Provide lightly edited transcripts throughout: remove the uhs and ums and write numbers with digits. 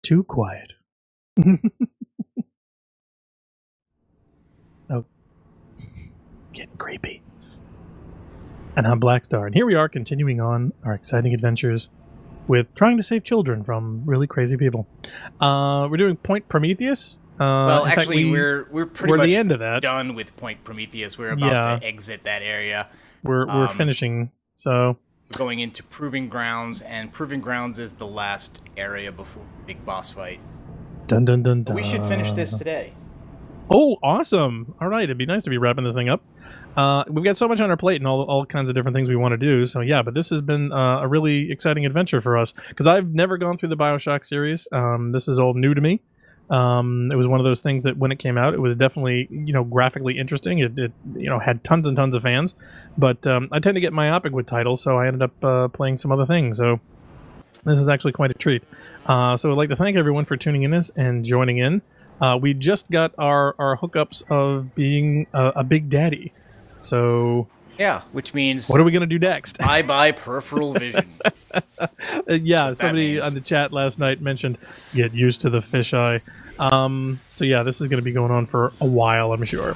Too quiet. Oh, getting creepy. And I'm Blackstar, and here we are continuing on our exciting adventures with trying to save children from really crazy people. We're doing Point Prometheus. Well, actually, we're pretty much the end of that. Done with Point Prometheus. We're about to exit that area. We're finishing, so we're going into Proving Grounds, and Proving Grounds is the last area before the big boss fight. Dun dun dun dun. We should finish this today. Oh, awesome! All right, it'd be nice to be wrapping this thing up. We've got so much on our plate and all kinds of different things we want to do. So yeah, but this has been a really exciting adventure for us because I've never gone through the BioShock series. This is all new to me. It was one of those things that when it came out, it was definitely graphically interesting. It had tons and tons of fans, but I tend to get myopic with titles, so I ended up playing some other things. So this is actually quite a treat. So I'd like to thank everyone for tuning in and joining in. We just got our hookups of being a big daddy. So yeah, which means what are we going to do next? Bye peripheral vision. Yeah, somebody on the chat last night mentioned get used to the fisheye. So yeah, this is going to be going on for a while, I'm sure.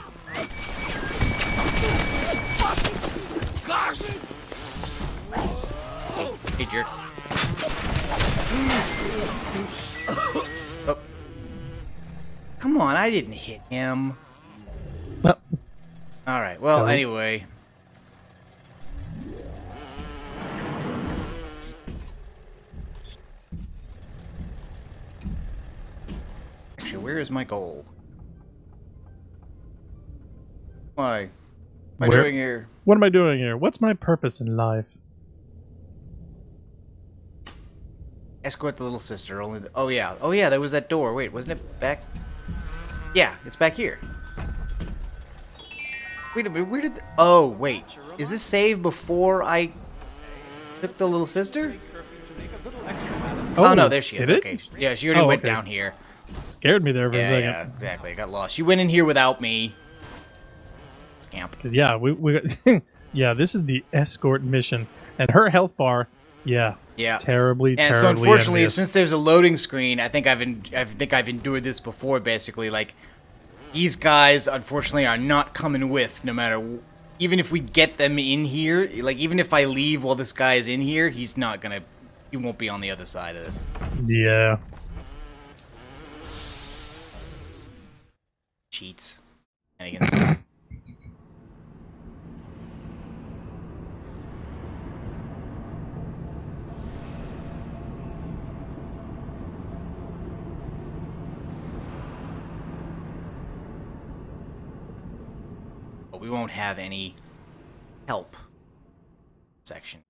Hey, jerk. Oh. Come on, I didn't hit him. Oh. All right. Well, anyway. Actually, where is my goal? Why? What am I doing here? What am I doing here? What's my purpose in life? Escort the little sister. Oh yeah, there was that door. Wait, wasn't it back? Yeah, it's back here. Wait a minute, where did... Oh, wait. Is this save before I took the little sister? Oh no, there she is. Okay. Yeah, she already went down here. Scared me there for a second. Yeah, exactly. I got lost. She went in here without me. Camp. Yeah, we yeah, this is the escort mission. And her health bar, terribly so unfortunately, envious. Since there's a loading screen, I think I've endured this before. Basically, like these guys, unfortunately, are not coming with. No matter, even if we get them in here, like even if I leave while this guy is in here, he won't be on the other side of this. Yeah. Cheats. We won't have any help section.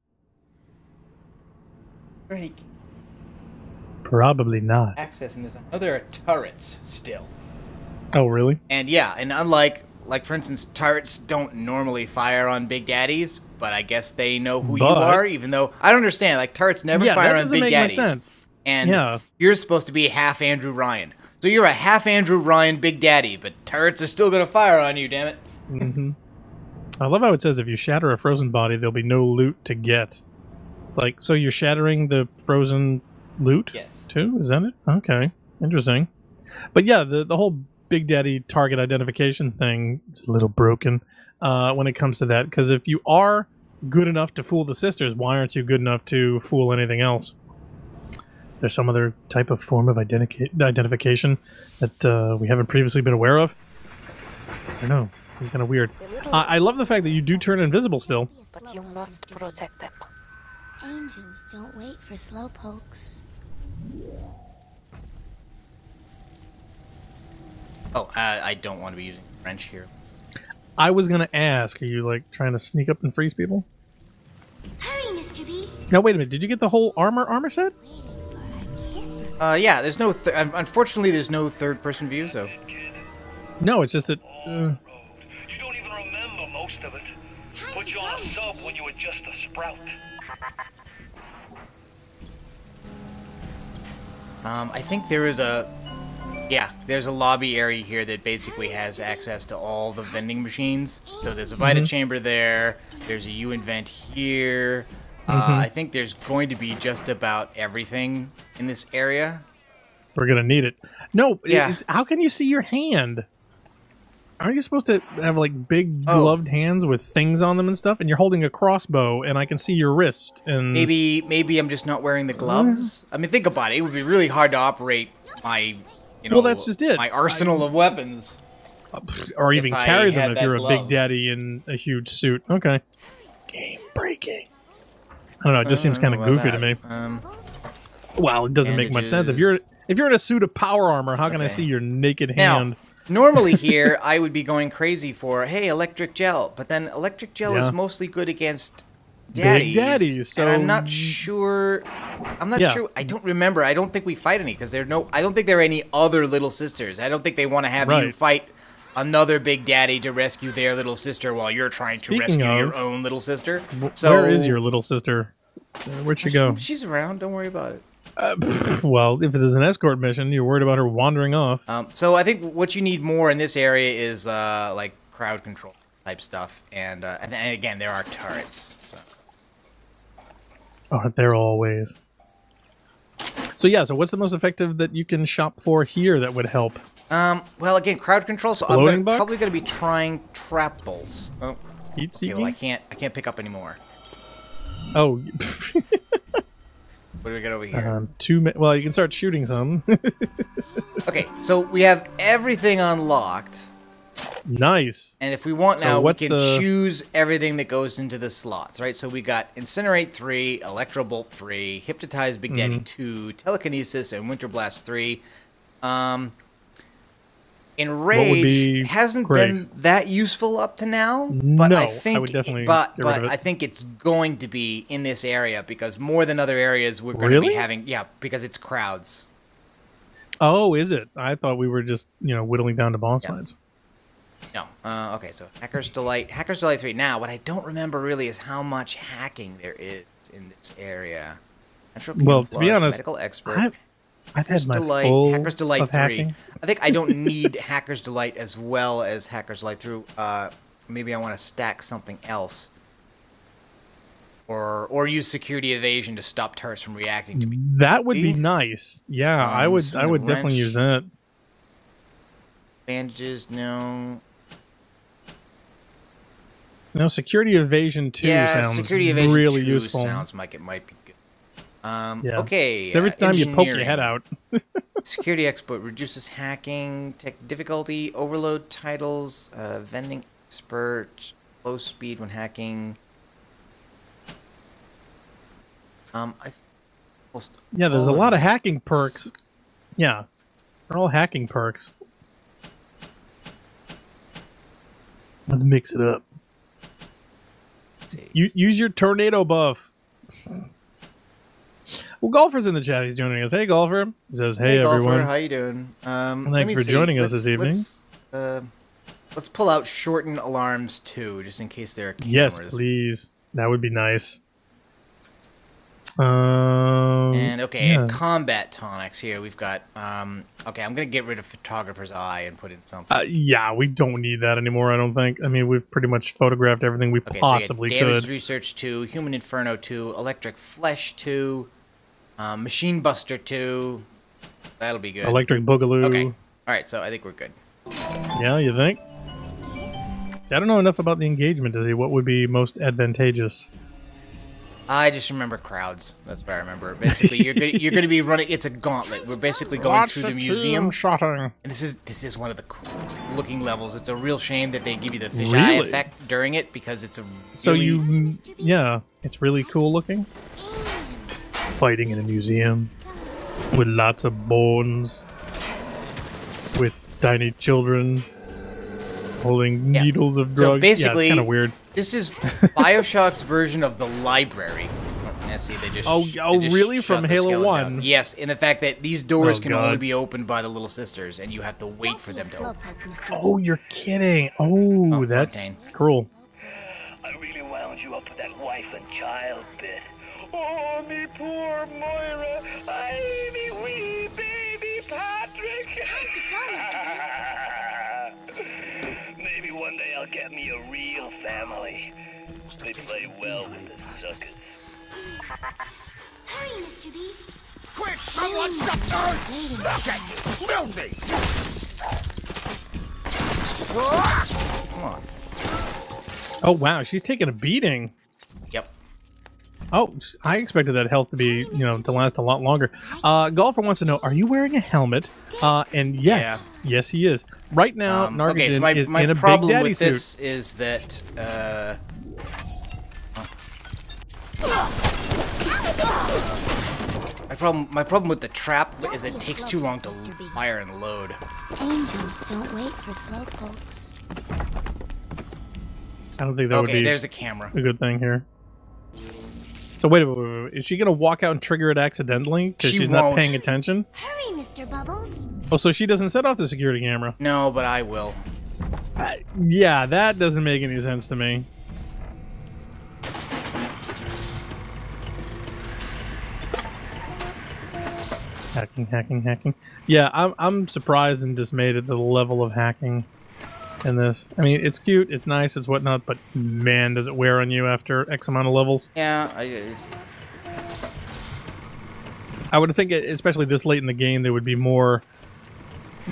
Probably not. Accessing this. Oh, there are turrets still. Oh, really? And yeah, and unlike, for instance, turrets don't normally fire on Big Daddies, but I guess they know who you are, even though I don't understand. Like, turrets never fire on Big Daddies. That doesn't make sense. And you're supposed to be half Andrew Ryan. So you're a half Andrew Ryan Big Daddy, but turrets are still going to fire on you, damn it. Mm-hmm. I love how it says if you shatter a frozen body, there'll be no loot to get. It's like, so you're shattering the frozen loot too? Is that it? Okay. Interesting. But yeah, the whole Big Daddy target identification thing, it's a little broken when it comes to that. Because if you are good enough to fool the sisters, why aren't you good enough to fool anything else? Is there some other type of form of identification that we haven't previously been aware of? I don't know. Seems kind of weird. I love the fact that you do turn invisible still. But you must protect them. Angels don't wait for slowpokes. Oh, I don't want to be using French here. I was going to ask, are you like trying to sneak up and freeze people? Hurry, Mr. B. Now wait a minute, did you get the whole armor set? Yeah, there's no unfortunately there's no third-person view, so. No, it's just that You don't even remember most of it. Put you on a sub when you were just a sprout. I think there is there's a lobby area here that basically has access to all the vending machines. So there's a Vita chamber there. There's a UN vent here. I think there's going to be just about everything in this area. We're gonna need it. No, yeah. How can you see your hand? Aren't you supposed to have like big gloved hands with things on them and stuff? And you're holding a crossbow, and I can see your wrist. And maybe I'm just not wearing the gloves. I mean, think about it. It would be really hard to operate my, well, that's just it. My arsenal of weapons, or even carry them if you're a big daddy in a huge suit. Okay. Game breaking. I don't know. It just seems kind of goofy to me. Well, it doesn't make much sense if you're in a suit of power armor. How can I see your naked hand? Normally here, I would be going crazy for, hey, electric gel. But then electric gel is mostly good against daddies. Big daddies. So and I'm not sure. Sure. I don't remember. I don't think we fight any because I don't think there are any other little sisters. I don't think they want to have you fight another big daddy to rescue their little sister while you're trying to rescue your own little sister. So where is your little sister? Where'd she go? She's around. Don't worry about it. Well, if there's an escort mission, you're worried about her wandering off. So I think what you need more in this area is like crowd control type stuff, and again there are turrets. So. Aren't there always? So yeah, so what's the most effective that you can shop for here that would help? Well, again, crowd control. So I'm probably going to be trying trap bolts. Oh, heat seeking. Okay, well, I can't pick up anymore. Oh. What do we got over here? Well, you can start shooting some. Okay, so we have everything unlocked. Nice. And if we want now, we can choose everything that goes into the slots, right? So we got Incinerate 3, Electrobolt 3, Hypnotize Big Daddy 2, Telekinesis, and Winter Blast 3. Enrage hasn't been that useful up to now, but no, I think I would definitely but I think it's going to be in this area because more than other areas we're going to be having because it's crowds. Oh, is it? I thought we were just whittling down to boss fights. No. Okay, so Hacker's Delight 3. Now, what I don't remember really is how much hacking there is in this area. Well, to be honest, Medical Expert. I've had my full Hacker's Delight of 3. hacking. I think I don't need Hacker's Delight as well as Hacker's Delight through. Maybe I want to stack something else, or use Security Evasion to stop turrets from reacting to me. That would be nice. Yeah, I would definitely use that. Bandages, no. No, Security Evasion 2 sounds really useful. Sounds like it might be good. Yeah. Okay. So every time you poke your head out. Security Expert reduces hacking, tech difficulty, overload titles, vending expert, low speed when hacking. There's a lot of hacking perks. Yeah, they're all hacking perks. Let's mix it up. Use your tornado buff. Well, Golfer's in the chat. He's joining us. Hey, Golfer. He says, hey everyone. Golfer, how you doing? Thanks for joining us this evening. Let's pull out Shorten Alarms 2, just in case there are cameras. Yes, please. That would be nice. And combat tonics here. We've got okay, I'm gonna get rid of Photographer's Eye and put in something. Yeah, we don't need that anymore, I don't think. I mean, we've pretty much photographed everything we possibly could. Damage Research 2, Human Inferno 2, Electric Flesh 2, Machine Buster 2. That'll be good. Electric Boogaloo. Okay. Alright, so I think we're good. Yeah, you think? See, I don't know enough about the engagement to see what would be most advantageous. I just remember crowds. That's what I remember. Basically, you're going to be running. It's a gauntlet. We're basically going through the museum. Shotting. And this is one of the coolest looking levels. It's a real shame that they give you the fisheye effect during it because it's a. It's really cool looking. Fighting in a museum with lots of bones, with tiny children holding needles of drugs. So basically, it's kind of weird. This is BioShock's version of the library. See, they just really? From Halo 1? Down. Yes, in the fact that these doors can only be opened by the little sisters, and you have to wait for them to open. Oh, you're kidding. Oh, that's Fontaine. cruel. I really wound you up with that wife and child bit. Oh, me poor Moira. I, me wee baby Patrick. Maybe one day I'll get me a real family. They play well with the suckers. Hurry, Mr. B. Quick, someone shut down! Look at you, filthy! Come on. Oh, wow. She's taking a beating. Yep. Oh, I expected that health to be, to last a lot longer. Golfer wants to know, are you wearing a helmet? And yes, yes, he is. Right now, Nargajan is in a Big Daddy suit. My problem with this is that, My problem with the trap is it takes too long to fire and load. Angels don't wait for slowpokes. I don't think that would be there's a camera. A good thing here. So wait. Is she gonna walk out and trigger it accidentally because she's not paying attention? Hurry, Mr. Bubbles. Oh, so she doesn't set off the security camera? No, but I will. Yeah, that doesn't make any sense to me. Hacking. Yeah, I'm surprised and dismayed at the level of hacking in this. I mean, it's cute, it's nice, it's whatnot, but man, does it wear on you after X amount of levels. Yeah, I would think, especially this late in the game, there would be more,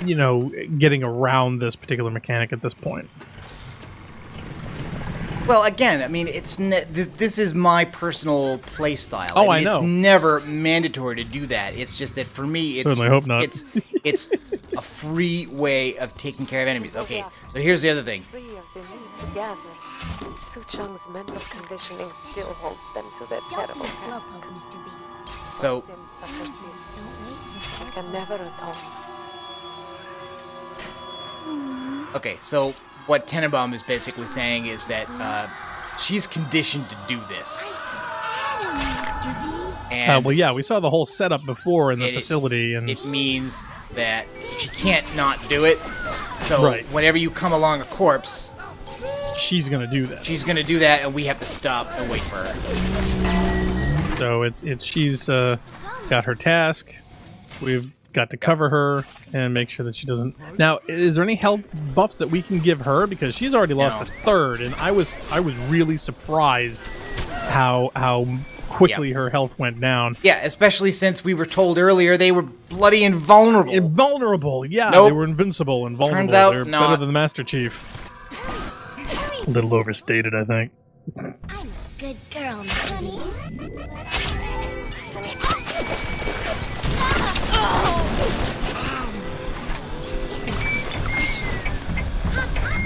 getting around this particular mechanic at this point. Well, again, I mean, this is my personal play style. Oh, I know. It's never mandatory to do that. It's just that for me, it's certainly hope not. It's a free way of taking care of enemies. Okay, so here's the other thing. Suchong's mental conditioning still holds them to their terrible Slowpoke, Mr. B. So, I can never atone. okay, so what Tenenbaum is basically saying is that she's conditioned to do this. And well, yeah, we saw the whole setup before in the facility, and it means that she can't not do it. So whenever you come along a corpse, she's gonna do that. She's gonna do that, and we have to stop and wait for her. So she's got her task. We've got to cover her and make sure that she doesn't. Now, is there any health buffs that we can give her, because she's already lost a third, and I was really surprised how quickly her health went down. Yeah, especially since we were told earlier they were bloody invulnerable. Invulnerable, yeah, nope. They were invincible and vulnerable. Turns out they're not. better than the Master Chief. A little overstated, I think. I'm a good girl, Mr. B.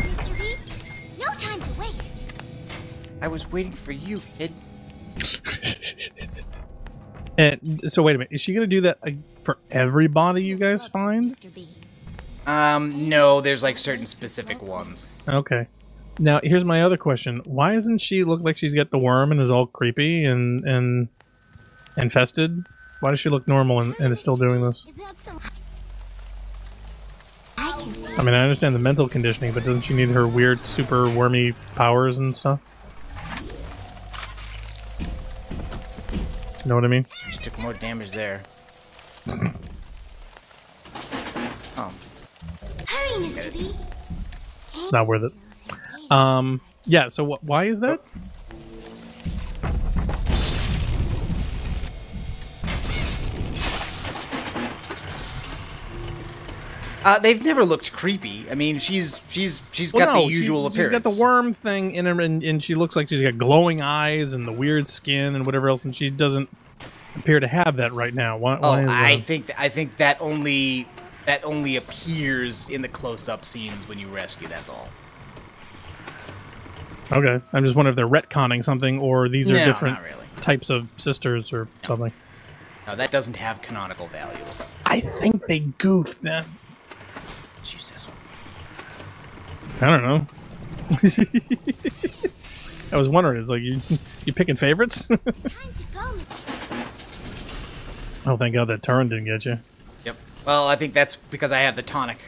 Mr. B. No time to waste. I was waiting for you, kid. And so wait a minute, is she gonna do that for everybody you guys find? No, there's like certain specific ones. Okay. Now here's my other question. Why doesn't she look like she's got the worm and is all creepy and infested? Why does she look normal and is still doing this? I mean, I understand the mental conditioning, but doesn't she need her weird super wormy powers and stuff? Know what I mean? She took more damage there. Hurry, Mr. B. It's not worth it. Yeah, so why is that? They've never looked creepy. I mean, she's got the usual appearance. She's got the worm thing in her, and she looks like she's got glowing eyes and the weird skin and whatever else, and she doesn't appear to have that right now. Why is that? I think that only appears in the close-up scenes when you rescue. That's all. Okay, I'm just wondering if they're retconning something, or these are different not really. Types of sisters or something. No, that doesn't have canonical value. I think they goofed that. Jesus. I don't know. I was wondering, it's like you picking favorites? Oh, thank God that turn didn't get you. Yep. Well, I think that's because I have the tonic.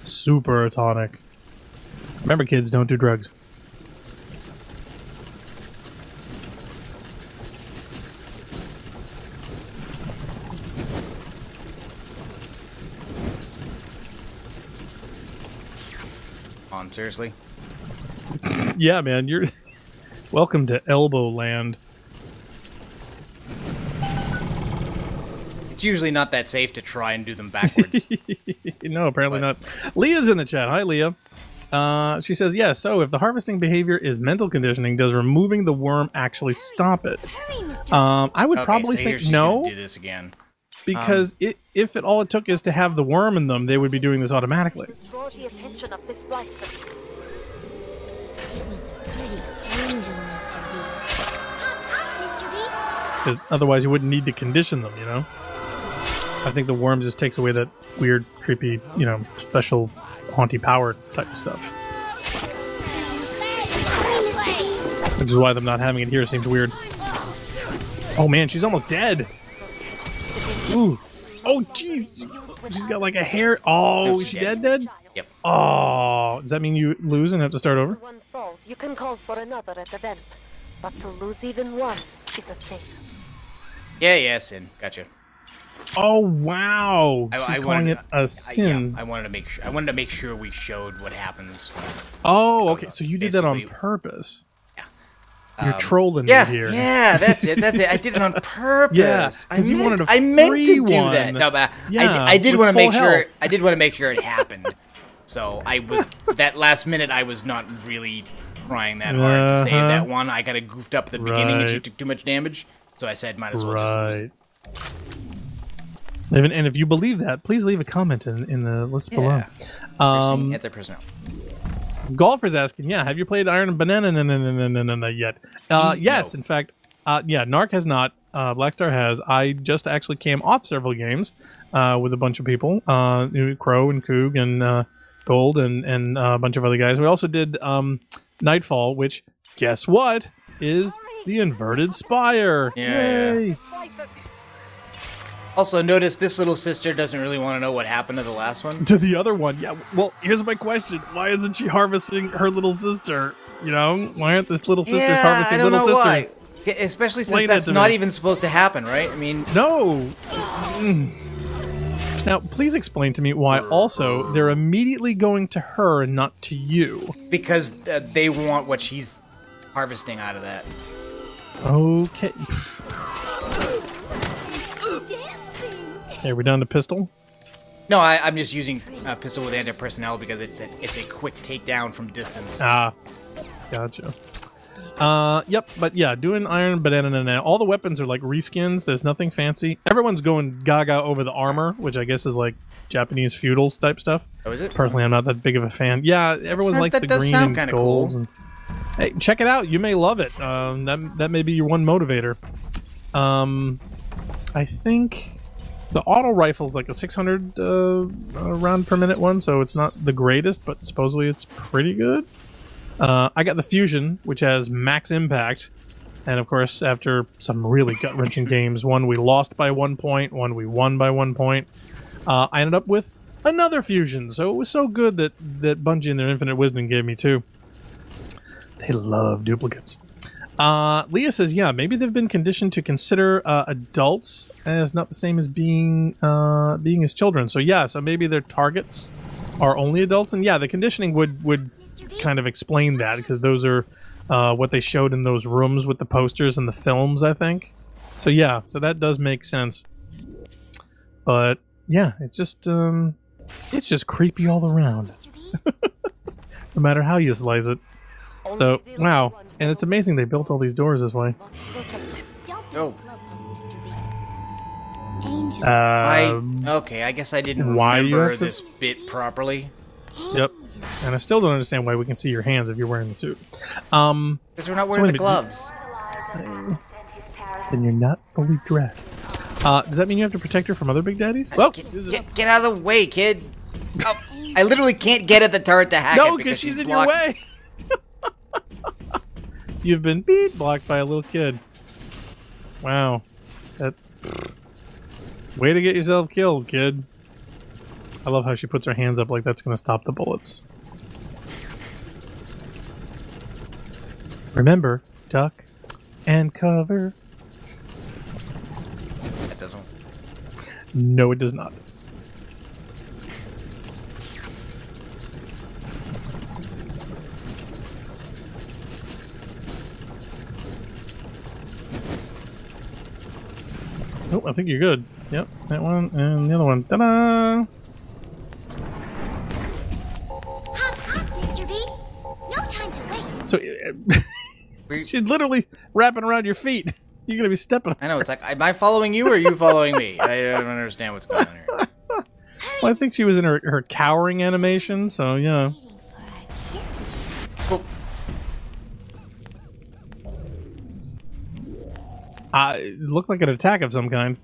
Super tonic. Remember, kids, don't do drugs. On, seriously? Yeah, man, you're welcome to Elbow Land. It's usually not that safe to try and do them backwards. No, apparently not. Leah's in the chat. Hi, Leah. She says, yes, so if the harvesting behavior is mental conditioning, does removing the worm actually stop it? I would probably think no. Do this again. Because if all it took is to have the worm in them, they would be doing this automatically. Draw the attention of this blaster. It was a pretty angel, Mr. B. Up, Mr. B. Otherwise, you wouldn't need to condition them, you know? I think the worm just takes away that weird, creepy, you know, special haunty power type stuff. Which is why them not having it here seems weird. Oh man, she's almost dead. Ooh. Oh jeez. She's got like a hair. Oh, is she dead? Yep. Oh, does that mean you lose and have to start over? One falls, you can call for another at the vent. But to lose even one is a sin. Yeah, sin. Gotcha. Oh wow! She's calling it a sin. I wanted to make sure we showed what happens. Oh, okay. So you did that on purpose. Yeah. You're trolling me here. Yeah, that's it. I did it on purpose. Yeah, because you wanted a I meant free to do one. that. No, but yeah, I did want to make sure. Health. I did want to make sure it happened. So I was that last minute. I was not really trying that hard to save that one. I got goofed up at the beginning, and she took too much damage. So I said, might as well just lose. And if you believe that, please leave a comment in the list below. At their personnel. Golfer's asking, have you played Iron Banana yet? Yes, in fact, Narc has not. Blackstar has. I just actually came off several games with a bunch of people, Crow and Coog and Gold and a bunch of other guys. We also did Nightfall, which, guess what, is the inverted spire. Yay! Also, notice this little sister doesn't really want to know what happened to the last one. To the other one, yeah. Well, here's my question. Why isn't she harvesting her little sister? You know? Why aren't this little sisters harvesting little sisters? Why. Especially since that's not even supposed to happen, right? I mean... No! Now, please explain to me why also they're immediately going to her and not to you. Because they want what she's harvesting out of that. Okay. Hey, we're down to pistol? No, I'm just using pistol with anti-personnel because it's a quick takedown from distance. Ah, gotcha. Yep, but yeah, doing Iron Banana now. All the weapons are like reskins. There's nothing fancy. Everyone's going gaga over the armor, which I guess is like Japanese feudal type stuff. Oh, is it? Personally, I'm not that big of a fan. Yeah, everyone likes the green and gold. Cool. Hey, check it out. You may love it. That may be your one motivator. I think the auto rifle is like a 600 round per minute one, so it's not the greatest, but supposedly it's pretty good. I got the Fusion, which has max impact, and of course, after some really gut-wrenching games, one we lost by 1 point, one we won by 1 point, I ended up with another Fusion, so it was so good that Bungie in their infinite wisdom gave me two. They love duplicates. Leah says, yeah, maybe they've been conditioned to consider adults as not the same as being as children. So yeah, so maybe their targets are only adults, and yeah, the conditioning would kind of explain that, because those are what they showed in those rooms with the posters and the films, I think. So yeah, so that does make sense. But yeah, it's just creepy all around. No matter how you slice it. So, wow. And it's amazing they built all these doors this way. Oh. Okay, I guess I didn't remember this bit properly. Yep. And I still don't understand why we can see your hands if you're wearing the suit. Because we're not wearing the gloves. Then you're not fully dressed. Does that mean you have to protect her from other big daddies? Well, get out of the way, kid. Oh, I literally can't get at the turret to hack it. No, because she's in your way. You've been blocked by a little kid. Wow. Way to get yourself killed, kid. I love how she puts her hands up like that's going to stop the bullets. Remember, duck and cover. That doesn't. No, it does not. Oh, I think you're good. Yep, that one and the other one. Ta-da! Hop up, Mr. B. No time to wait. So she's literally wrapping around your feet. You're gonna be stepping. I know. It's like, am I following you or are you following me? I don't understand what's going on here. Well, I think she was in her cowering animation, so yeah. Cool. It looked like an attack of some kind.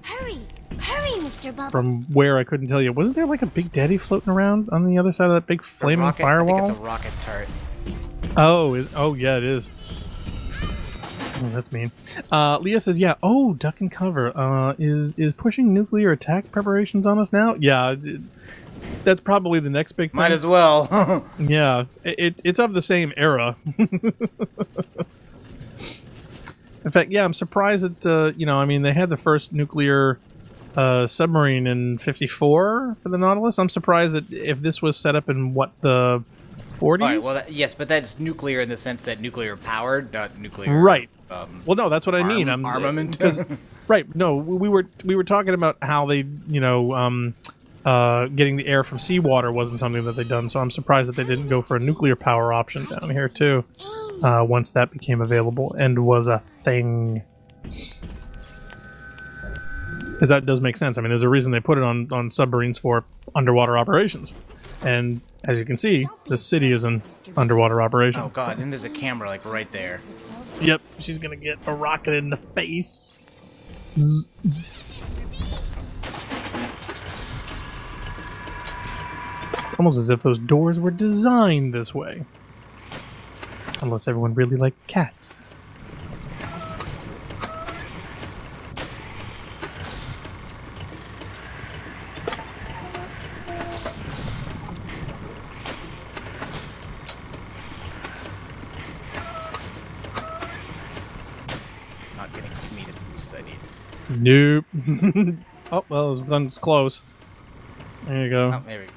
Hurry, Mr. Bubbles. From where I couldn't tell you. Wasn't there like a Big Daddy floating around on the other side of that big flaming firewall? I think it's a rocket turret. Oh yeah, it is. Oh, that's mean. Leah says, yeah, duck and cover. Is pushing nuclear attack preparations on us now? Yeah, that's probably the next big thing. Might as well. Yeah, it's of the same era. In fact, yeah, I'm surprised that, I mean, they had the first nuclear submarine in 1954 for the Nautilus. I'm surprised that if this was set up in, the 40s? Right, well, yes, but that's nuclear in the sense that nuclear powered, not nuclear. Right. Well, no, that's what I mean. Armament. Right. No, we were talking about how they, getting the air from seawater wasn't something that they'd done. So I'm surprised that they didn't go for a nuclear power option down here too. Once that became available and was a thing. Because that does make sense. I mean, there's a reason they put it on submarines for underwater operations. And as you can see, this city is an underwater operation. Oh god, and there's a camera like right there. Yep, she's gonna get a rocket in the face. Zzz. It's almost as if those doors were designed this way. Unless everyone really liked cats. Not getting me to study. Nope. Oh, well, this one's close. There you go. Oh, there we go.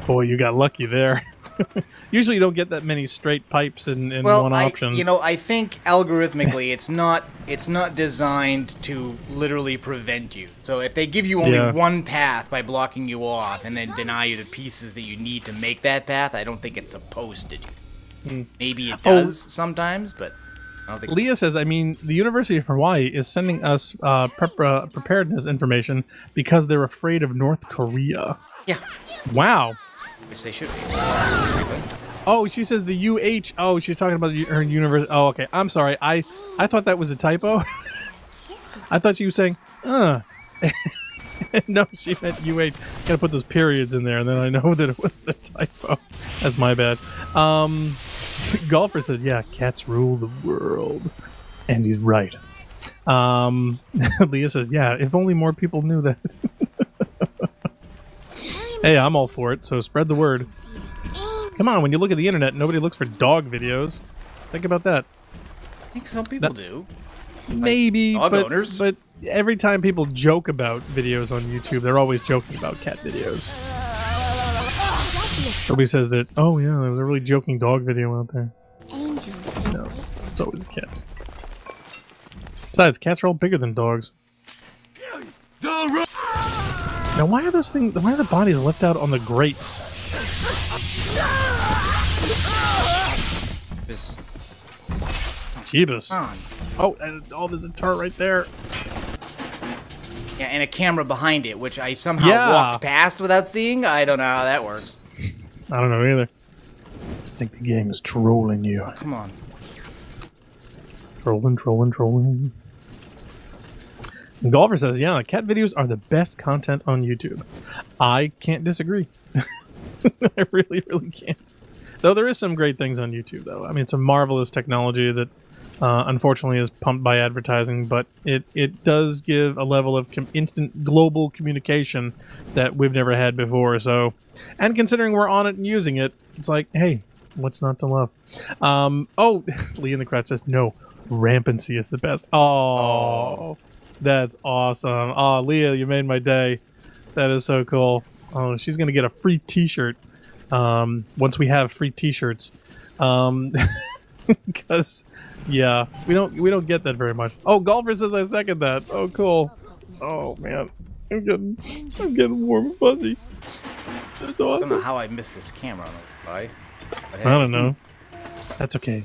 Boy, you got lucky there. Usually you don't get that many straight pipes in one option. I think algorithmically it's not designed to literally prevent you. So if they give you only one path by blocking you off and then deny you the pieces that you need to make that path, I don't think it's supposed to do. Maybe it does sometimes, but I don't think Leah says, I mean, the University of Hawaii is sending us preparedness information because they're afraid of North Korea. Yeah. Wow. Which they should be. Oh, she says the UH. Oh, she's talking about her university. Oh, okay. I'm sorry. I thought that was a typo. I thought she was saying, No, she meant UH. Gotta put those periods in there, and then I know that it wasn't a typo. That's my bad. Golfer says, yeah, cats rule the world. And he's right. Leah says, yeah, if only more people knew that. Hey, I'm all for it, so spread the word. Come on, when you look at the internet, nobody looks for dog videos. Think about that. I think some people do. Maybe, dog owners. But every time people joke about videos on YouTube, they're always joking about cat videos. Nobody says that, oh yeah, there was a really joking dog video out there. No, it's always cats. Besides, cats are all bigger than dogs. Now, why are those things? Why are the bodies left out on the grates? Jeebus. Oh, and there's a turret right there. Yeah, and a camera behind it, which I somehow walked past without seeing. I don't know how that works. I don't know either. I think the game is trolling you. Oh, come on. Trolling. And Golfer says, yeah, cat videos are the best content on YouTube. I can't disagree. I really, really can't. Though there is some great things on YouTube, though. I mean, it's a marvelous technology that unfortunately is pumped by advertising, but it does give a level of instant global communication that we've never had before. So, and considering we're on it and using it, it's like, hey, what's not to love? Lee in the crowd says, no, rampancy is the best. Oh. That's awesome. Oh, Leah, you made my day. That is so cool. Oh, she's going to get a free t-shirt once we have free t-shirts. Because, yeah, we don't get that very much. Oh, Golfer says I second that. Oh, cool. Oh man, I'm getting warm and fuzzy. That's awesome. I don't know how I missed this camera on the way. Hey. I don't know. That's okay.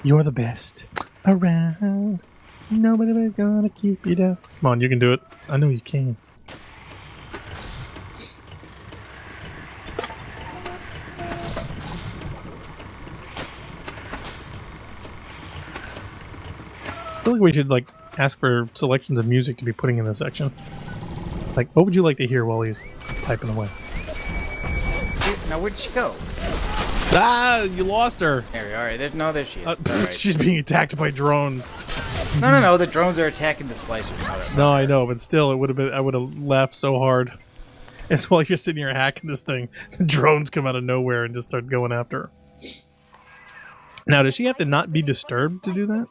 You're the best around. Nobody's gonna keep you down. Come on, you can do it. I know you can. I feel like we should like ask for selections of music to be putting in this section. Like, what would you like to hear while he's typing away? Now where'd she go? Ah, you lost her. There she is. Right. She's being attacked by drones. No. The drones are attacking the splicer. No, I know, but still, it would have been. I would have laughed so hard. As while you're sitting here hacking this thing, the drones come out of nowhere and just start going after her. Now, does she have to not be disturbed to do that?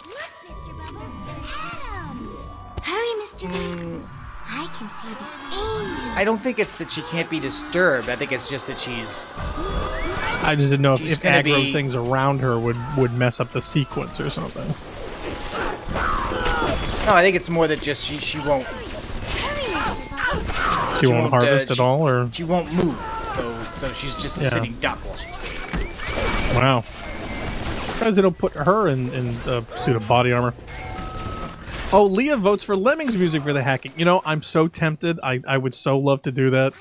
Look, Mr. Bubbles, Adam! Hurry, Mr. B. I can see the angel. I don't think it's that she can't be disturbed. I think it's just that she's... I just didn't know if aggro things around her would mess up the sequence or something. No, I think it's more that just she won't... She won't harvest at all, or... She won't move. So she's just a sitting duck. Wow. Surprised they don't put her in a suit of body armor. Oh, Leah votes for Lemmings music for the hacking. You know, I'm so tempted. I would so love to do that.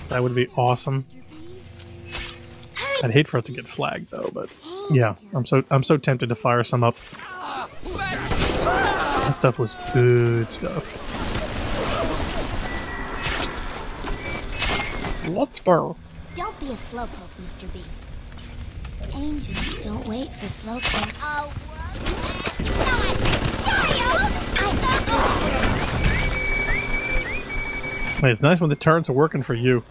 That would be awesome. I'd hate for it to get flagged though, but yeah, I'm so tempted to fire some up. That stuff was good stuff. Let's go. Don't be a slowpoke, Mr. B. Angels don't wait for slowpoke. Oh, Hey, it's nice when the turrets are working for you.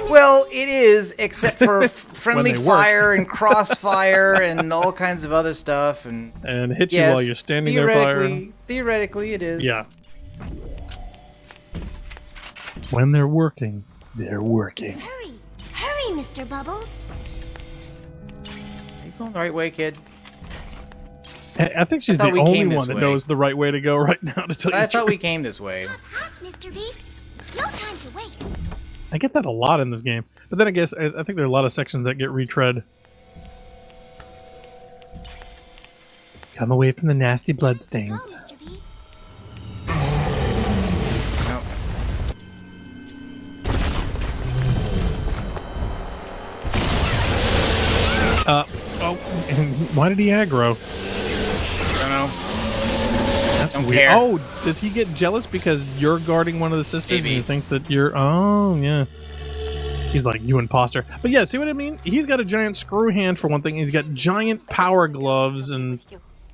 Well, it is, except for friendly fire and crossfire and all kinds of other stuff, and hit you while you're standing there firing. Theoretically, it is. Yeah. When they're working, they're working. Hurry, Mr. Bubbles. Are you going the right way, kid? I think she's the only one that knows the right way to go right now. To tell you I thought we came this way. Mr. B, no time to waste. I get that a lot in this game, but then I guess I think there are a lot of sections that get retread. Come away from the nasty bloodstains. Why did he aggro? I don't know. That's weird. Care. Oh, does he get jealous because you're guarding one of the sisters and he thinks that you're... Oh, yeah. He's like, you imposter. But yeah, see what I mean? He's got a giant screw hand for one thing. He's got giant power gloves and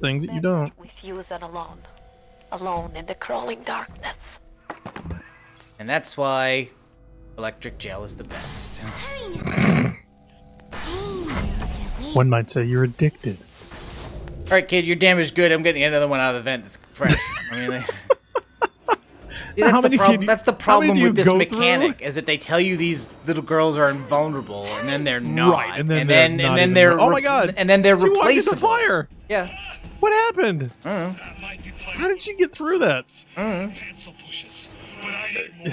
things that you don't. We fuse and alone in the crawling darkness. And that's why electric gel is the best. One might say you're addicted. All right, kid, your damage good. I'm getting another one out of the vent that's fresh. I mean, that's the problem with this mechanic, is that they tell you these little girls are invulnerable, and then they're not. Right, and then they're oh my god, and then they're replaceable. She walked into fire. Yeah. What happened? I don't know. How did she get through that? I don't know.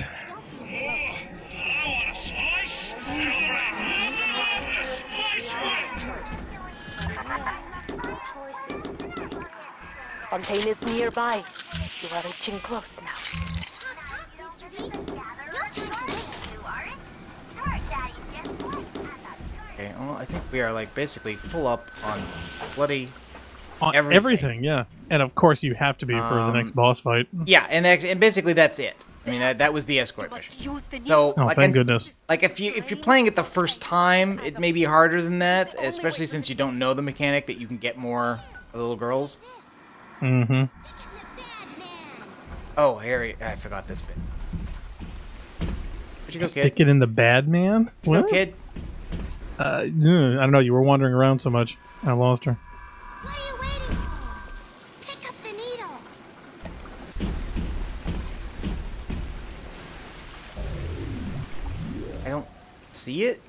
Fontaine is nearby. You are reaching close now. Okay, well, I think we are like basically full up on bloody everything. Yeah, and of course you have to be for the next boss fight. Yeah, and basically that's it. I mean that was the escort mission. So, thank goodness. Like if you're playing it the first time, it may be harder than that, especially since you don't know the mechanic that you can get more little girls. Mm-hmm. Oh, Harry, I forgot this bit. Where'd you go, Stick it in the bad man? Where'd you go, kid? I don't know. You were wandering around so much. I lost her. What are you waiting for? Pick up the needle. I don't see it.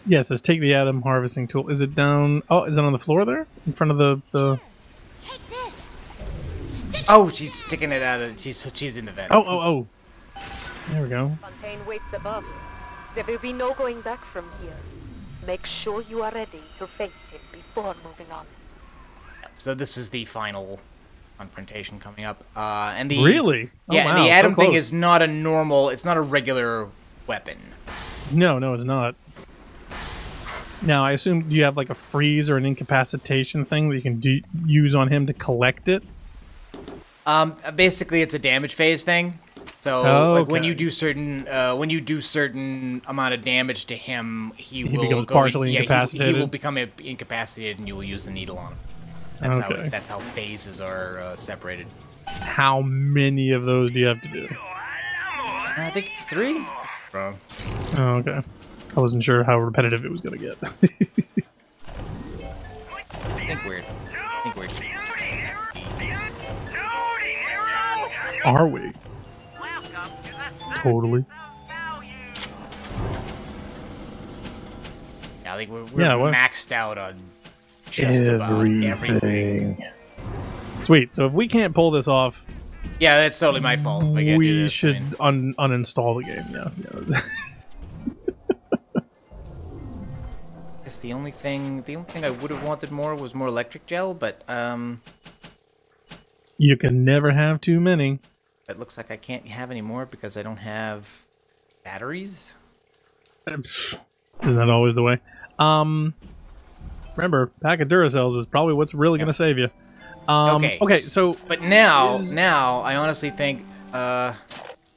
Yes, it says take the atom harvesting tool. Is it down? Oh, is it on the floor there? In front of the... Take this. Oh, she's sticking it out of... She's in the vent. Oh. There we go. Fontaine waits above. There will be no going back from here. Make sure you are ready to face him before moving on. So this is the final confrontation coming up. And the... Really? Oh, yeah, wow, and the atom so thing is not a normal... It's not a regular weapon. No, it's not. Now, I assume, do you have like a freeze or an incapacitation thing that you can use on him to collect it? Basically, it's a damage phase thing. So, like when you do certain amount of damage to him, he will becomes partially incapacitated. He will become incapacitated, and you will use the needle on him. That's how phases are separated. How many of those do you have to do? I think it's 3. Bro. Oh, okay. I wasn't sure how repetitive it was going to get. Think weird. Are we? Totally. Yeah, I think we're maxed out on just about everything. Sweet. So if we can't pull this off... Yeah, that's totally my fault. We should uninstall the game, yeah. The only thing I would have wanted more was more electric gel, but you can never have too many. It looks like I can't have any more because I don't have batteries. Isn't that always the way? Remember, pack of Duracells is probably what's really going to save you. Okay, so but now I honestly think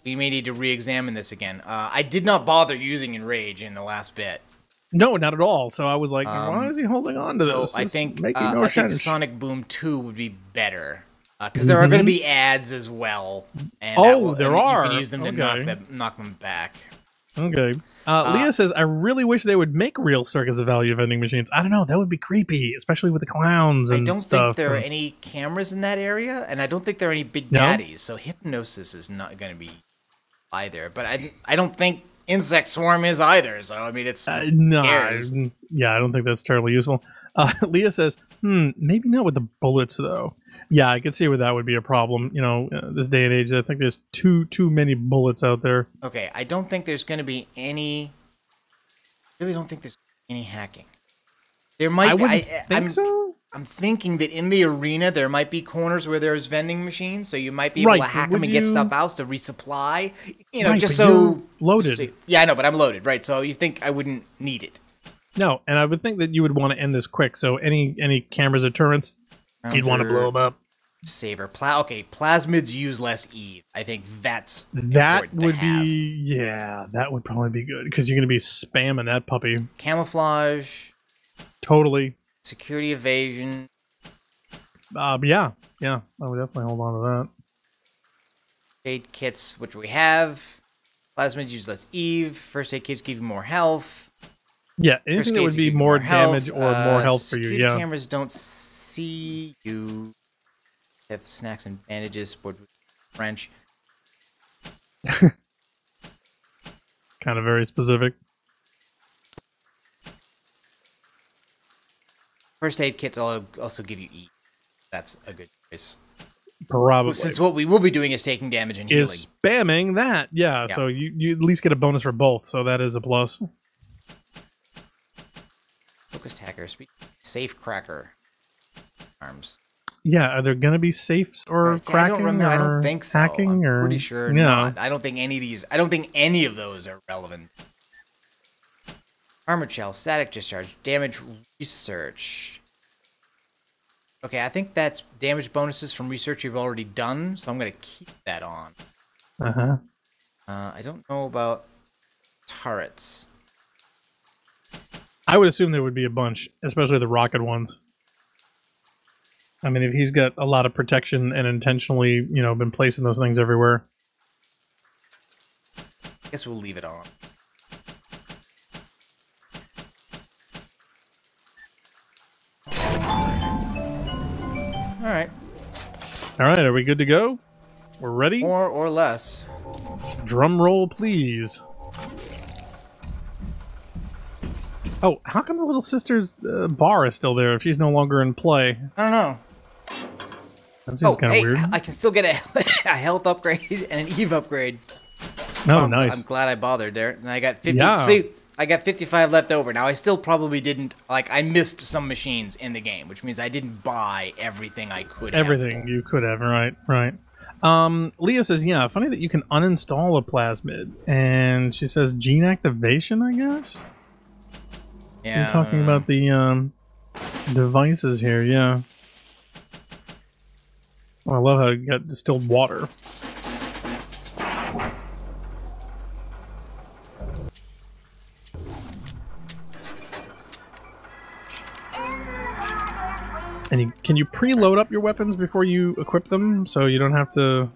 we may need to re-examine this again. I did not bother using Enrage in the last bit. No, not at all. So I was like, why is he holding on to this? I think Sonic Boom 2 would be better. Because there are going to be ads as well. And there are. You can use them to knock them back. Okay. Leah says, I really wish they would make real circus of value vending machines. I don't know. That would be creepy, especially with the clowns and stuff. I don't think there are any cameras in that area, and I don't think there are any Big Daddies. So hypnosis is not going to be either. But I don't think Insect Swarm is either, so I mean it's yeah, I don't think that's terribly useful. Leah says, maybe not with the bullets though. Yeah, I could see where that would be a problem. You know, this day and age, I think there's too many bullets out there. Okay, I don't think there's going to be any. Really, don't think there's any hacking. There might be. think so. I'm thinking that in the arena there might be corners where there's vending machines, so you might be able to hack them and get stuff out to resupply. You know, just so loaded. Yeah, I know, but I'm loaded, right? So you think I wouldn't need it? No, and I would think that you would want to end this quick. So any cameras or turrets, you'd want to blow them up. Saver. Okay, plasmids use less Eve. I think that would be that would probably be good because you're going to be spamming that puppy. Camouflage. Totally. Security evasion. Yeah, I would definitely hold on to that. Aid kits, which we have. Plasmids use less Eve. First aid kits give you more health. Yeah, anything that would be more damage or more health for you. Yeah. Cameras don't see you. Have snacks and bandages. Board with French. It's kind of very specific. First aid kits also give you E. That's a good choice. Probably. Well, since what we will be doing is taking damage and healing. Is spamming that. Yeah, so you at least get a bonus for both, so that is a plus. Focused hacker. Safe cracker. Arms. Yeah, are there going to be safes or cracking? I don't remember. I don't think so. Hacking I'm pretty sure not. I don't think any of those are relevant. Armored shell, static discharge, damage research. Okay, I think that's damage bonuses from research you've already done, so I'm going to keep that on. I don't know about turrets. I would assume there would be a bunch, especially the rocket ones. I mean, if he's got a lot of protection and intentionally, been placing those things everywhere. I guess we'll leave it on. All right, are we good to go? We're ready? More or less. Drum roll, please. Oh, how come the little sister's bar is still there if she's no longer in play? I don't know. That seems kind of weird. I can still get a health upgrade and an Eve upgrade. Oh, nice. I'm glad I bothered there. And I got 50. Yeah. See, I got 55 left over. Now, I still probably didn't... Like, I missed some machines in the game, which means I didn't buy everything I could have. Everything you could have, right. Leah says, yeah, funny that you can uninstall a plasmid. And she says gene activation, I guess? Yeah. You're talking about the devices here, yeah. Oh, I love how you got distilled water. And can you preload up your weapons before you equip them, so you don't have to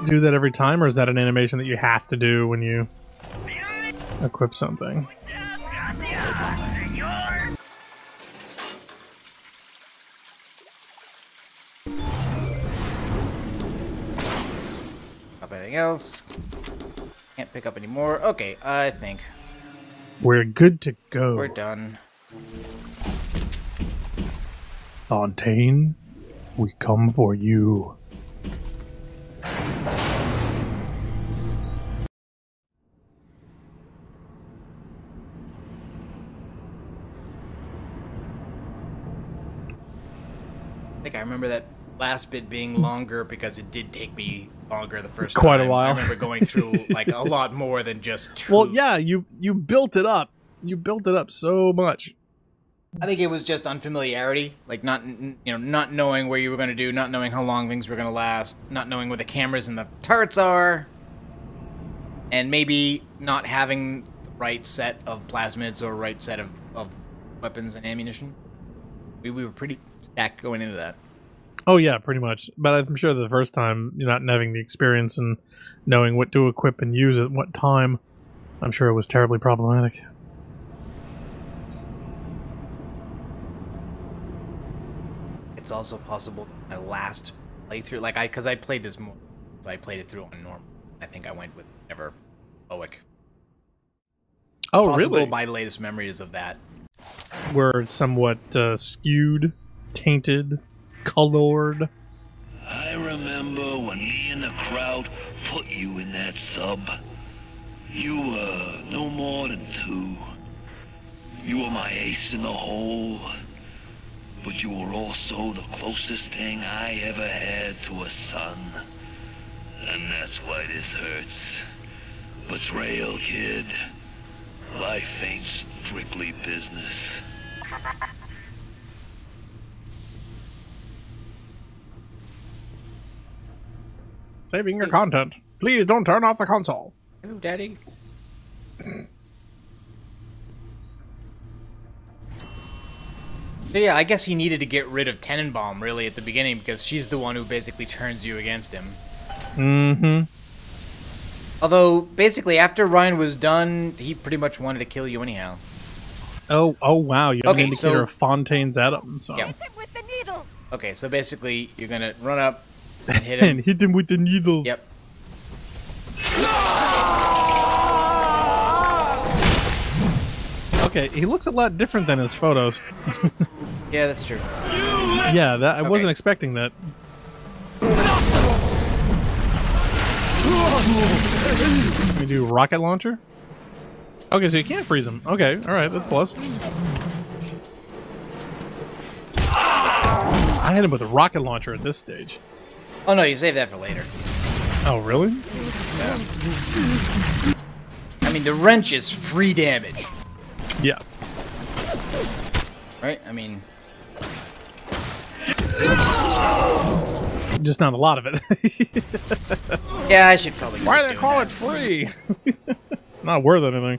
do that every time, or is that an animation that you have to do when you equip something? Anything else? Can't pick up any more. Okay, I think we're good to go. We're done. Fontaine, we come for you. I think I remember that last bit being longer because it did take me longer the first Quite time. a while. I remember going through like a lot more than just two. Well, yeah, you built it up. You built it up so much. I think it was just unfamiliarity, like not knowing where you were going to do, not knowing how long things were going to last, not knowing where the cameras and the turrets are, and maybe not having the right set of plasmids or right set of weapons and ammunition. We were pretty stacked going into that. Oh yeah, pretty much. But I'm sure the first time, you're not having the experience and knowing what to equip and use at what time, I'm sure it was terribly problematic. It's also possible that my last playthrough, because I played this more, so I played it through on normal. I think I went with never heroic. Oh, really? My latest memories of that were somewhat skewed, tainted, colored. I remember when me and the crowd put you in that sub. You were no more than 2. You were my ace in the hole. But you were also the closest thing I ever had to a son. And that's why this hurts. Betrayal, kid. Life ain't strictly business. Saving your content. Please don't turn off the console. Hello, Daddy. So yeah, I guess he needed to get rid of Tenenbaum, really, at the beginning, because she's the one who basically turns you against him. Mm-hmm. Although, basically, after Ryan was done, he pretty much wanted to kill you anyhow. Oh wow, you have an indicator of Fontaine's Atom. So. Yep. Okay, so basically, you're gonna run up and hit him. And hit him with the needles. Yep. Okay, he looks a lot different than his photos. Yeah, that's true. Yeah, I wasn't expecting that. Can we do rocket launcher? Okay, so you can't freeze him. Okay, alright, that's plus. I hit him with a rocket launcher at this stage. Oh no, you save that for later. Oh, really? Yeah. I mean, the wrench is free damage. Yeah. Right? I mean... Just not a lot of it. Yeah, I should probably... Why do they call it free? It's not worth anything.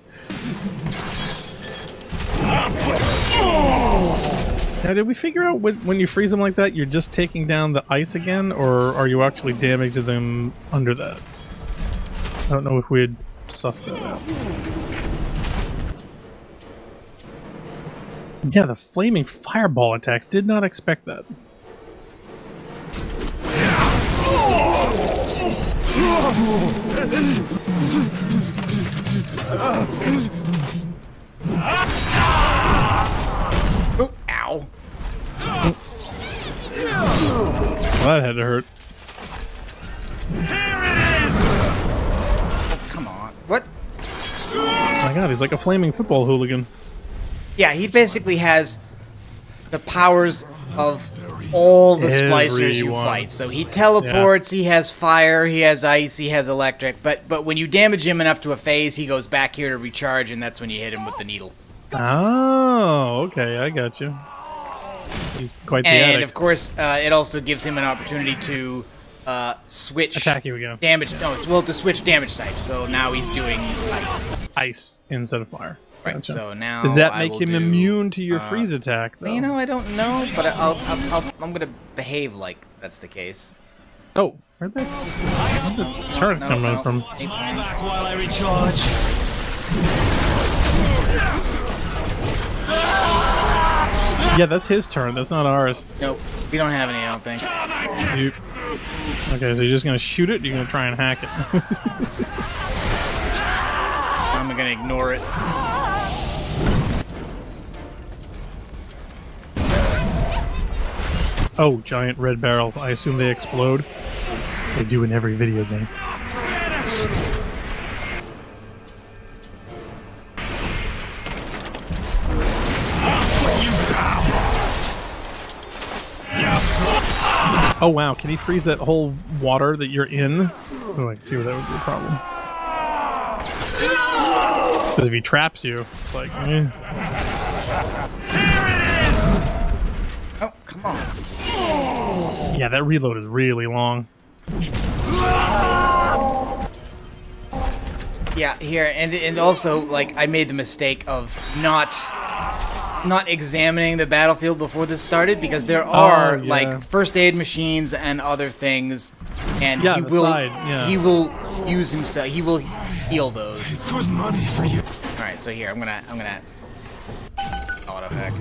Now, did we figure out when you freeze them like that, you're just taking down the ice again, or are you actually damaging them under that? I don't know if we had sussed that out. Yeah, the flaming fireball attacks. Did not expect that. Ow. Well, that had to hurt. Here it is! Oh, come on. What? Oh my god, he's like a flaming football hooligan. Yeah, he basically has the powers of all the splicers you fight. So he teleports, he has fire, he has ice, he has electric, but when you damage him enough to a phase, he goes back here to recharge, and that's when you hit him with the needle. Oh, okay, I got you. He's quite the addict. And of course, it also gives him an opportunity to switch attack you again. Damage. No, well, to switch damage types. So now he's doing ice. Ice instead of fire. Right. Gotcha. So now does that make him immune to your freeze attack? Though? You know, I don't know, but I'm gonna behave like that's the case. Oh, where'd the turret coming from? Fall back while I recharge. Yeah, that's his turn. That's not ours. Nope, we don't have any. I don't think. Okay, so you're just gonna shoot it? Or you're gonna try and hack it? I'm gonna ignore it. Oh, giant red barrels. I assume they explode. They do in every video game. Oh wow, can he freeze that whole water that you're in? Oh, I can see where that would be a problem. Because if he traps you, it's like, eh. Oh, come on. Yeah, that reload is really long. Yeah, here, and also, like, I made the mistake of not examining the battlefield before this started, because there are like first aid machines and other things, and he will use himself. He will heal those. Good money for you. All right, so here I'm gonna auto hack.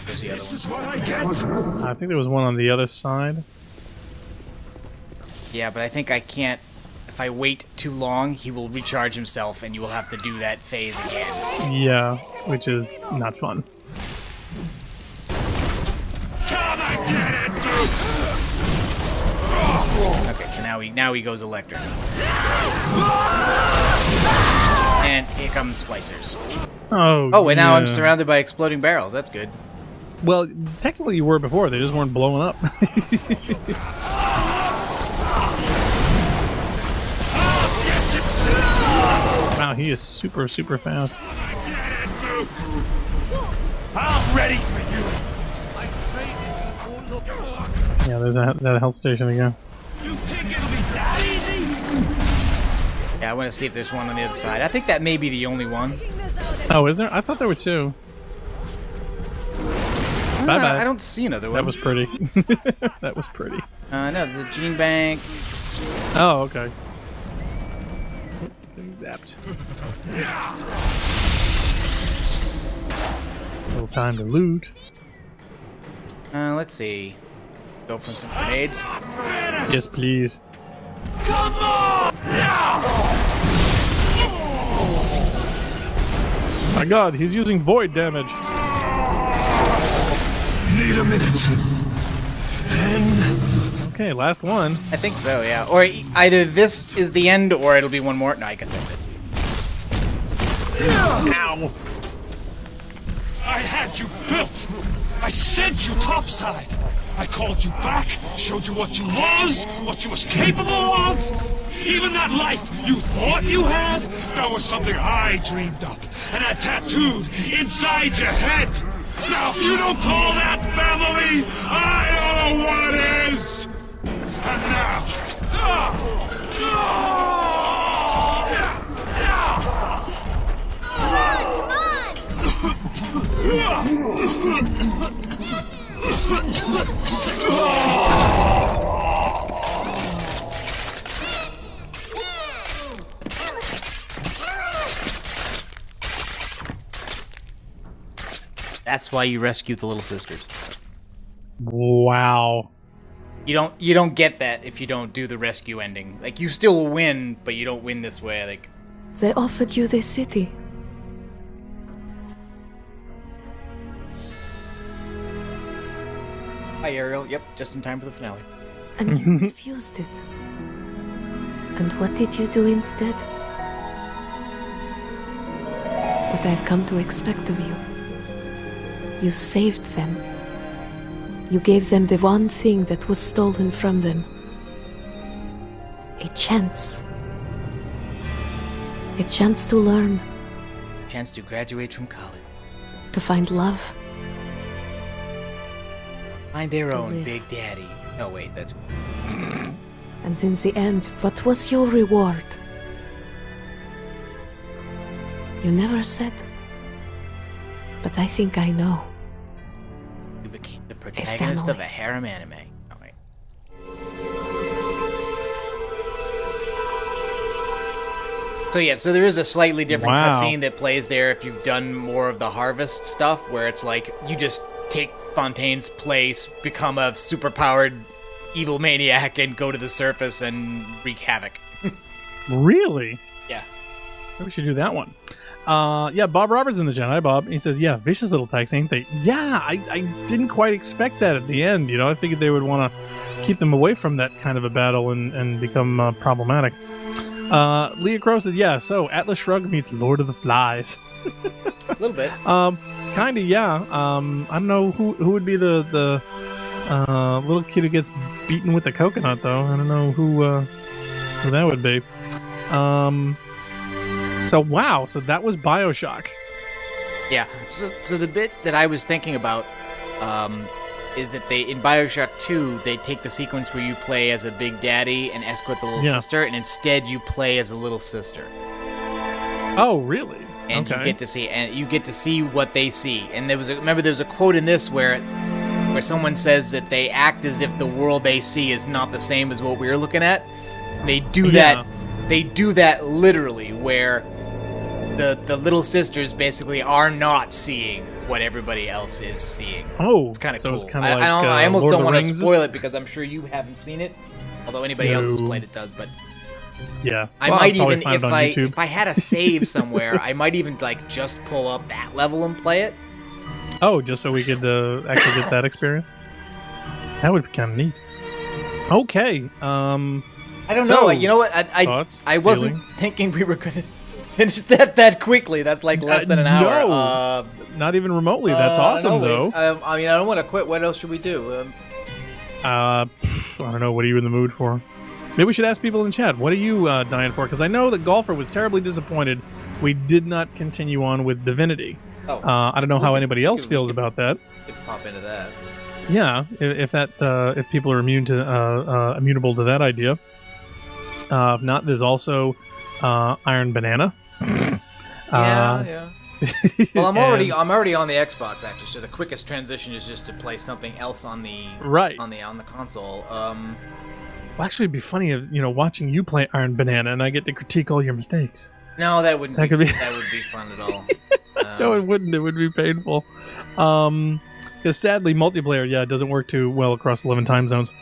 Where's the other one? This is what I get. I think there was one on the other side. Yeah, but I think I can't. If I wait too long, he will recharge himself, and you will have to do that phase again. Yeah, which is not fun. Come and get it. Okay, so now he goes electric. And here come splicers. Oh, and now I'm surrounded by exploding barrels. That's good. Well, technically you were before. They just weren't blowing up. Wow, he is super, super fast. I'm ready for you. Yeah, there's that health station again. You think it'll be that easy? Yeah, I want to see if there's one on the other side. I think that may be the only one. Oh, is there? I thought there were two. Bye-bye. I don't see another one. That was pretty. That was pretty. No, there's a gene bank. Oh, okay. Zapped. A little time to loot. Let's see. Go for some grenades. Yes, please. Come on! My God, he's using void damage. Need a minute. And okay, last one. I think so, yeah. Or either this is the end, or it'll be one more. No, I guess that's it. Ow! I had you built. I sent you topside. I called you back, showed you what you was capable of. Even that life you thought you had, that was something I dreamed up and had tattooed inside your head. Now, if you don't call that family, I don't know what is. And now, That's why you rescued the little sisters. Wow. You don't get that if you don't do the rescue ending. Like, you still win, but you don't win this way. Like, They offered you this city. Hi, Ariel. Yep, just in time for the finale. And you refused it. And what did you do instead? What I've come to expect of you. You saved them. You gave them the one thing that was stolen from them. A chance. A chance to learn. Chance to graduate from college. To find love. Find their own Big Daddy. No, wait, that's... And in the end, what was your reward? You never said. But I think I know. You became the protagonist of a harem anime. Oh, wait. So yeah, so there is a slightly different cutscene that plays there if you've done more of the harvest stuff, where it's like you just take Fontaine's place, become a superpowered evil maniac, and go to the surface and wreak havoc. Really? Yeah. Maybe we should do that one. Yeah, Bob Roberts in the chat. Hi, Bob. He says, yeah, vicious little techs, ain't they? Yeah, I didn't quite expect that at the end. You know, I figured they would want to keep them away from that kind of a battle and become problematic. Leah Crow says, yeah, so Atlas Shrugged meets Lord of the Flies. A little bit. Kind of, yeah. I don't know who would be the little kid who gets beaten with the coconut, though. I don't know who that would be. So wow, so that was BioShock. Yeah. So the bit that I was thinking about is that they in BioShock 2 they take the sequence where you play as a big daddy and escort the little sister, and instead you play as a little sister. Oh, really? And you get to see what they see. And there was a quote in this where someone says that they act as if the world they see is not the same as what we're looking at. They do that. They do that literally, where the little sisters basically are not seeing what everybody else is seeing. Oh, it's kind of so cool. It's kind of like, I almost Lord don't want to Rings. spoil it because I'm sure you haven't seen it. Although anybody else has played it does, but yeah, I might even if I had a save somewhere, I might even like just pull up that level and play it. Oh, just so we could actually get that experience. That would be kind of neat. Okay. I don't know. You know what? I wasn't thinking we were going to finish that quickly. That's like less than an hour. No, not even remotely. That's awesome, though. I mean, I don't want to quit. What else should we do? I don't know. What are you in the mood for? Maybe we should ask people in chat. What are you dying for? Because I know that Golfer was terribly disappointed we did not continue on with Divinity. Oh, I don't know how anybody else feels about that. Could pop into that. Yeah, if people are amenable to that idea. If not, there's also Iron Banana. Yeah. Well, I'm already on the Xbox actually, so the quickest transition is just to play something else on the on the console. Well, actually, it'd be funny if watching you play Iron Banana and I get to critique all your mistakes. No, that wouldn't. That would be fun at all. No, it wouldn't. It would be painful. Because sadly, multiplayer, doesn't work too well across 11 time zones.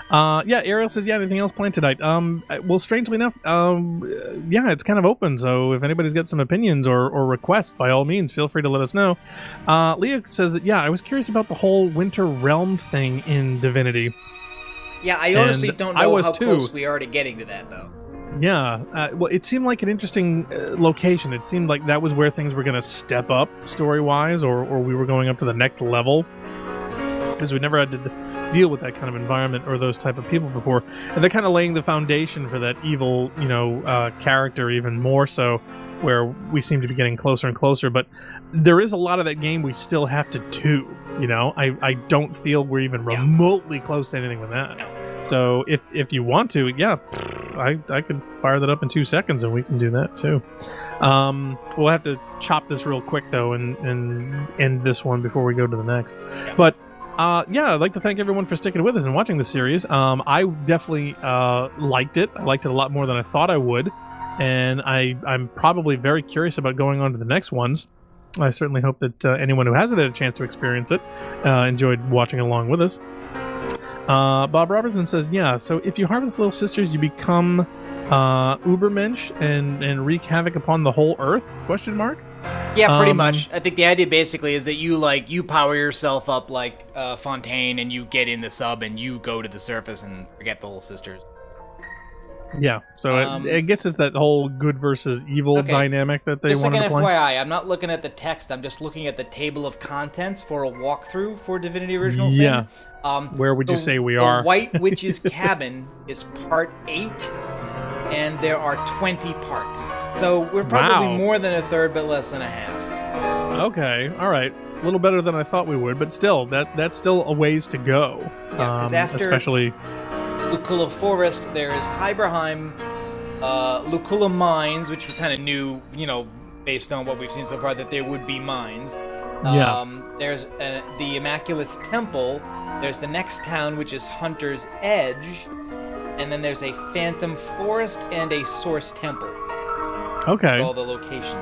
Ariel says, anything else planned tonight? Well, strangely enough, it's kind of open, so if anybody's got some opinions or requests, by all means, feel free to let us know. Leah says that, I was curious about the whole Winter Realm thing in Divinity. Yeah, I honestly don't know how close we are to getting to that, though. Yeah, well, it seemed like an interesting location. It seemed like that was where things were going to step up story-wise, or we were going up to the next level. Because we never had to deal with that kind of environment or those type of people before. And they're kind of laying the foundation for that evil, character even more so, where we seem to be getting closer and closer. But there is a lot of that game we still have to do, I don't feel we're even remotely close to anything with that. So if you want to, I could fire that up in 2 seconds and we can do that too. We'll have to chop this real quick though and end this one before we go to the next. But I'd like to thank everyone for sticking with us and watching this series. I definitely liked it. I liked it a lot more than I thought I would. And I'm probably very curious about going on to the next ones. I certainly hope that anyone who hasn't had a chance to experience it enjoyed watching along with us. Bob Robertson says, so if you harvest little sisters, you become Ubermensch and wreak havoc upon the whole Earth? ? Yeah, pretty much. I think the idea basically is that you power yourself up like Fontaine, and you get in the sub, and you go to the surface and forget the little sisters. Yeah, so I guess it's that whole good versus evil dynamic that they wanted to play. FYI, I'm not looking at the text. I'm just looking at the table of contents for a walkthrough for Divinity Original Sin. Yeah. Where would you say we are? The White Witch's Cabin is part 8, and there are 20 parts. So we're probably more than a third, but less than a half. Okay, all right. A little better than I thought we would, but still, that's still a ways to go. Yeah, because after especially Lucula Forest, there's Hyberheim, Lucula Mines, which we kind of knew, based on what we've seen so far, that there would be mines. There's the Immaculate's Temple. There's the next town, which is Hunter's Edge. And then there's a Phantom Forest and a Source Temple. Okay. All the locations.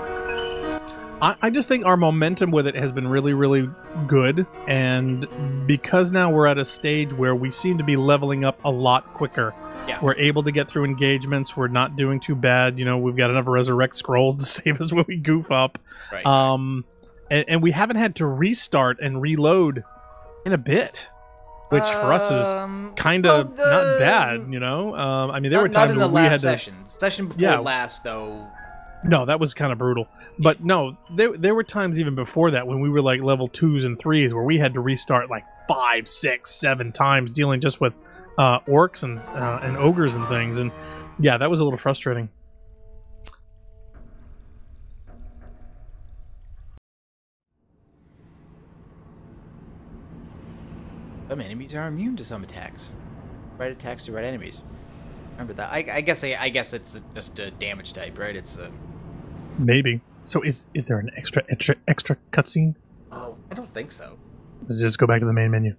I just think our momentum with it has been really, really good. And because now we're at a stage where we seem to be leveling up a lot quicker. Yeah. We're able to get through engagements. We're not doing too bad. We've got enough Resurrect Scrolls to save us when we goof up. Right. And we haven't had to restart and reload in a bit. Which for us is kind of not bad, I mean, there were times where we had to... Session before last, though... No, that was kind of brutal. But no, there were times even before that when we were like level 2s and 3s where we had to restart like 5, 6, 7 times dealing just with orcs and ogres and things. And yeah, that was a little frustrating. Some enemies are immune to some attacks. Right attacks to right enemies. Remember that. I guess it's just a damage type, right? It's maybe. So is there an extra cutscene? Oh, I don't think so. Let's just go back to the main menu.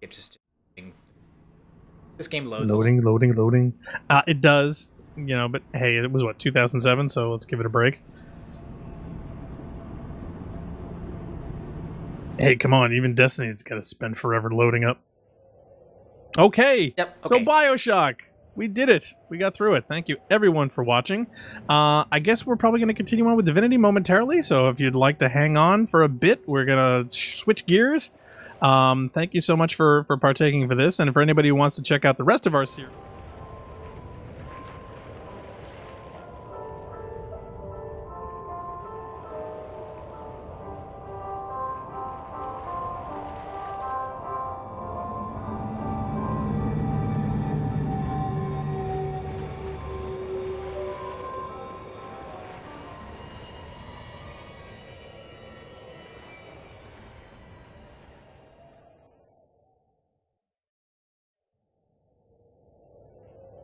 It just this game loads. Loading. It does, but hey, it was what, 2007, so let's give it a break. Hey, come on, even Destiny's got to spend forever loading up. Okay. Yep. So BioShock, we did it. We got through it. Thank you, everyone, for watching. I guess we're probably going to continue on with Divinity momentarily. So if you'd like to hang on for a bit, we're going to switch gears. Thank you so much for partaking for this. And for anybody who wants to check out the rest of our series...